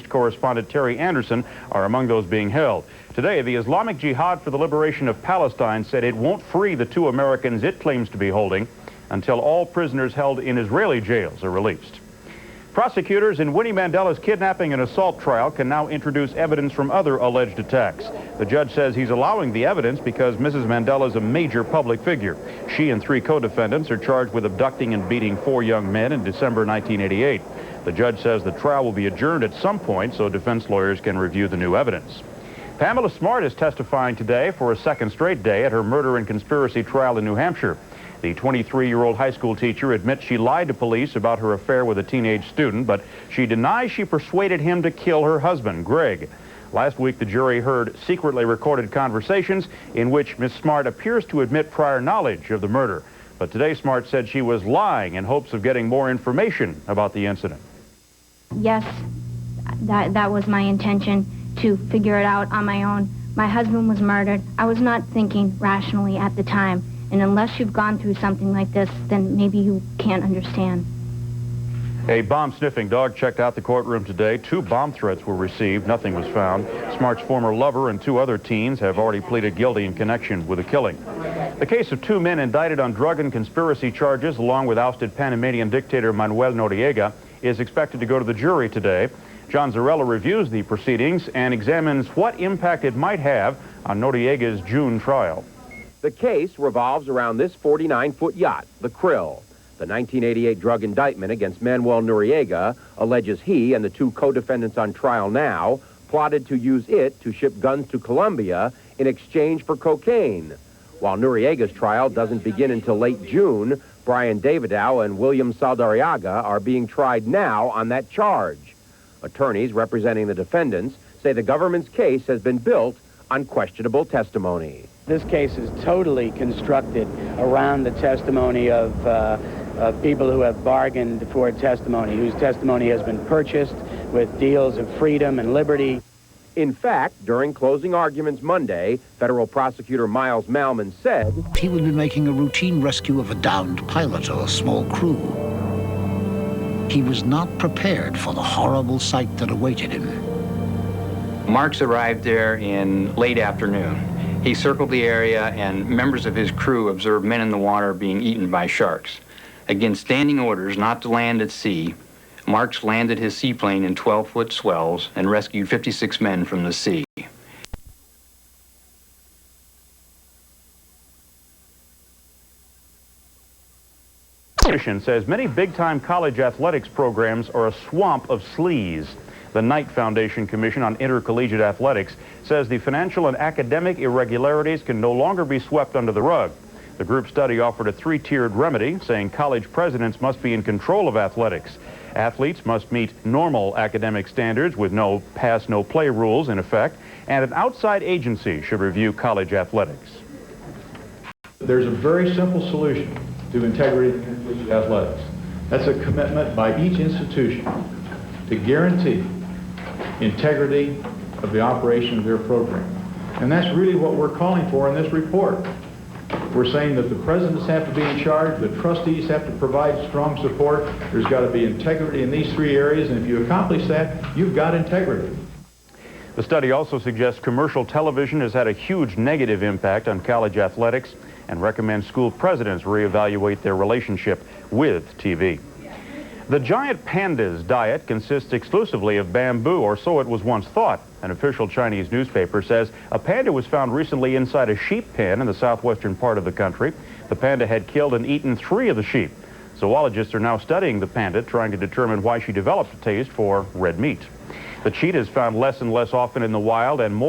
Correspondent Terry Anderson are among those being held. Today, the Islamic Jihad for the Liberation of Palestine said it won't free the 2 Americans it claims to be holding until all prisoners held in Israeli jails are released. Prosecutors in Winnie Mandela's kidnapping and assault trial can now introduce evidence from other alleged attacks. The judge says he's allowing the evidence because Mrs. Mandela is a major public figure. She and 3 co-defendants are charged with abducting and beating 4 young men in December 1988. The judge says the trial will be adjourned at some point so defense lawyers can review the new evidence. Pamela Smart is testifying today for a second straight day at her murder and conspiracy trial in New Hampshire. The 23-year-old high school teacher admits she lied to police about her affair with a teenage student, but she denies she persuaded him to kill her husband, Greg. Last week, the jury heard secretly recorded conversations in which Ms. Smart appears to admit prior knowledge of the murder. But today, Smart said she was lying in hopes of getting more information about the incident. Yes, that was my intention, to figure it out on my own. My husband was murdered. I was not thinking rationally at the time. And unless you've gone through something like this, then maybe you can't understand. A bomb-sniffing dog checked out the courtroom today. 2 bomb threats were received. Nothing was found. Smart's former lover and 2 other teens have already pleaded guilty in connection with the killing. The case of 2 men indicted on drug and conspiracy charges, along with ousted Panamanian dictator Manuel Noriega, is expected to go to the jury today. John Zarella reviews the proceedings and examines what impact it might have on Noriega's June trial. The case revolves around this 49-foot yacht, the Krill. The 1988 drug indictment against Manuel Noriega alleges he and the 2 co-defendants on trial now plotted to use it to ship guns to Colombia in exchange for cocaine. While Noriega's trial doesn't begin until late June, Brian Davidow and William Saldariaga are being tried now on that charge. Attorneys representing the defendants say the government's case has been built on questionable testimony. This case is totally constructed around the testimony of people who have bargained for testimony, whose testimony has been purchased with deals of freedom and liberty. In fact, during closing arguments Monday, federal prosecutor Miles Malman said he would be making a routine rescue of a downed pilot or a small crew. He was not prepared for the horrible sight that awaited him. Marks arrived there in late afternoon. He circled the area, and members of his crew observed men in the water being eaten by sharks. Against standing orders not to land at sea, Marks landed his seaplane in 12-foot swells and rescued 56 men from the sea. Says many big-time college athletics programs are a swamp of sleaze. The Knight Foundation Commission on Intercollegiate Athletics says the financial and academic irregularities can no longer be swept under the rug. The group study offered a 3-tiered remedy, saying college presidents must be in control of athletics. Athletes must meet normal academic standards with no pass, no play rules in effect, and an outside agency should review college athletics. There's a very simple solution to integrity in collegiate athletics. That's a commitment by each institution to guarantee integrity of the operation of their program. And that's really what we're calling for in this report. We're saying that the presidents have to be in charge, the trustees have to provide strong support, there's got to be integrity in these 3 areas, and if you accomplish that, you've got integrity. The study also suggests commercial television has had a huge negative impact on college athletics and recommends school presidents reevaluate their relationship with TV. The giant panda's diet consists exclusively of bamboo, or so it was once thought. An official Chinese newspaper says a panda was found recently inside a sheep pen in the southwestern part of the country. The panda had killed and eaten 3 of the sheep. Zoologists are now studying the panda, trying to determine why she developed a taste for red meat. The cheetah is found less and less often in the wild and more